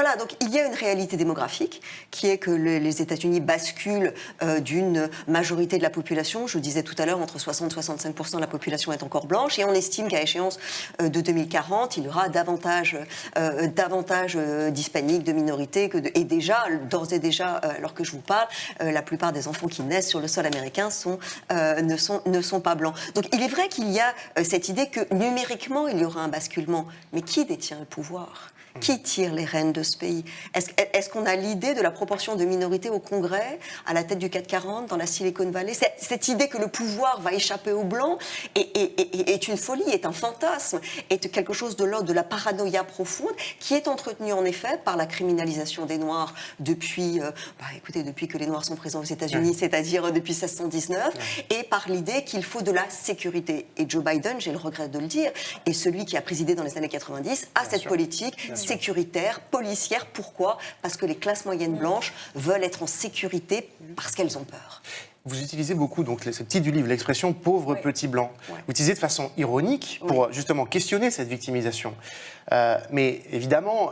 voilà, donc il y a une réalité démographique qui est que les États-Unis basculent d'une majorité de la population, je disais tout à l'heure, entre 60 et 65% de la population est encore blanche, et on estime qu'à échéance de 2040, il y aura davantage d'hispaniques, de minorités, et déjà, d'ores et déjà, alors que je vous parle, la plupart des enfants qui naissent sur le sol américain ne sont pas blancs. Donc il est vrai qu'il y a cette idée que numériquement, il y aura un basculement, mais qui détient le pouvoir ? Qui tire les rênes de ce pays? Est-ce qu'on a l'idée de la proportion de minorités au Congrès, à la tête du CAC 40, dans la Silicon Valley? Cette idée que le pouvoir va échapper aux Blancs est une folie, est un fantasme, est quelque chose de l'ordre de la paranoïa profonde, qui est entretenue en effet par la criminalisation des Noirs depuis que les Noirs sont présents aux États-Unis, c'est-à-dire depuis 1619, et par l'idée qu'il faut de la sécurité. Et Joe Biden, j'ai le regret de le dire, est celui qui a présidé dans les années 90 à cette politique sécuritaire, policière. Pourquoi? Parce que les classes moyennes blanches veulent être en sécurité parce qu'elles ont peur. Vous utilisez beaucoup, donc, ce titre du livre, l'expression « pauvre petit blanc ». Vous utilisez de façon ironique pour justement questionner cette victimisation. Mais évidemment,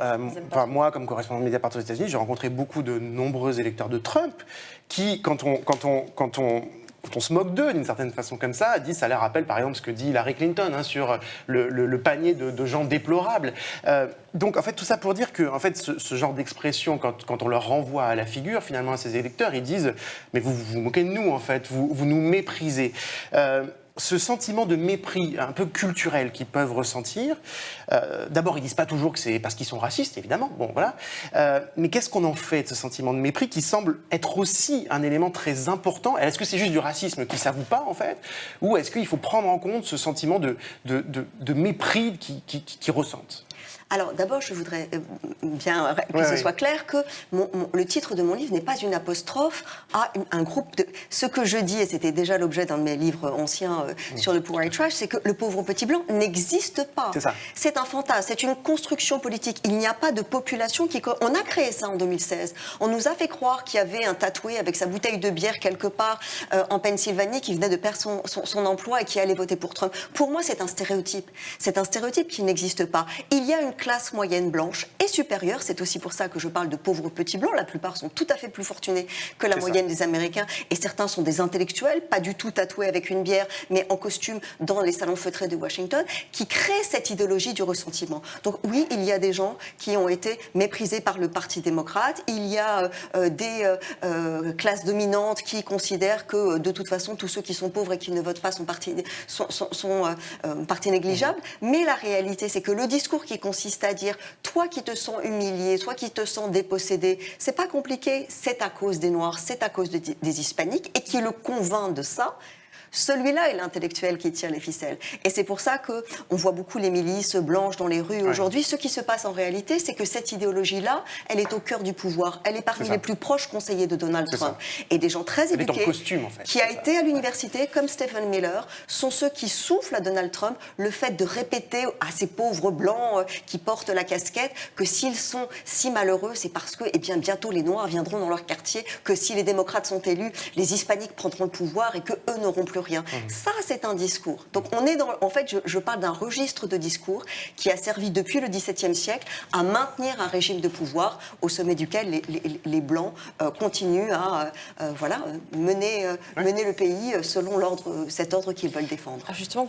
moi, comme correspondant de Mediapart aux États-Unis, j'ai rencontré beaucoup de nombreux électeurs de Trump qui, quand on se moque d'eux d'une certaine façon comme ça, ça leur rappelle par exemple ce que dit Hillary Clinton sur le panier de gens déplorables. Donc en fait tout ça pour dire que en fait, ce genre d'expression, quand on leur renvoie à la figure finalement à ces électeurs, ils disent mais vous vous moquez de nous en fait, vous nous méprisez. Ce sentiment de mépris un peu culturel qu'ils peuvent ressentir, d'abord ils disent pas toujours que c'est parce qu'ils sont racistes, évidemment, bon voilà, mais qu'est-ce qu'on en fait de ce sentiment de mépris qui semble être aussi un élément très important? Est-ce que c'est juste du racisme qui s'avoue pas en fait, ou est-ce qu'il faut prendre en compte ce sentiment de mépris qu'ils ressentent? Alors d'abord, je voudrais bien que ce soit clair que le titre de mon livre n'est pas une apostrophe à un groupe de... Ce que je dis, et c'était déjà l'objet d'un de mes livres anciens sur le poor white trash, c'est que le pauvre petit blanc n'existe pas. C'est ça. C'est un fantasme, c'est une construction politique. Il n'y a pas de population qui... On a créé ça en 2016. On nous a fait croire qu'il y avait un tatoué avec sa bouteille de bière quelque part en Pennsylvanie qui venait de perdre son emploi et qui allait voter pour Trump. Pour moi, c'est un stéréotype. C'est un stéréotype qui n'existe pas. Il y a une classe moyenne blanche et supérieure, c'est aussi pour ça que je parle de pauvres petits blancs, la plupart sont tout à fait plus fortunés que la moyenne des Américains, et certains sont des intellectuels, pas du tout tatoués avec une bière, mais en costume dans les salons feutrés de Washington, qui créent cette idéologie du ressentiment. Donc oui, il y a des gens qui ont été méprisés par le Parti démocrate, il y a des classes dominantes qui considèrent que de toute façon, tous ceux qui sont pauvres et qui ne votent pas sont partie négligeable, mais la réalité, c'est que le discours qui consiste à dire toi qui te sens humilié, toi qui te sens dépossédé, c'est pas compliqué, c'est à cause des Noirs, c'est à cause des Hispaniques, et qui le convainc de ça. Celui-là est l'intellectuel qui tire les ficelles. Et c'est pour ça qu'on voit beaucoup les milices blanches dans les rues aujourd'hui. Ce qui se passe en réalité, c'est que cette idéologie-là, elle est au cœur du pouvoir. Elle est parmi les plus proches conseillers de Donald Trump. Et des gens très éduqués, elle est en costume, en fait. qui a été à l'université, comme Stephen Miller, sont ceux qui soufflent à Donald Trump le fait de répéter à ces pauvres blancs qui portent la casquette que s'ils sont si malheureux, c'est parce que bientôt les Noirs viendront dans leur quartier, que si les démocrates sont élus, les Hispaniques prendront le pouvoir et qu'eux n'auront plus rien. Ça, c'est un discours. Donc, on est dans... En fait, je parle d'un registre de discours qui a servi depuis le XVIIe siècle à maintenir un régime de pouvoir au sommet duquel les Blancs continuent à mener le pays selon cet ordre qu'ils veulent défendre. Justement,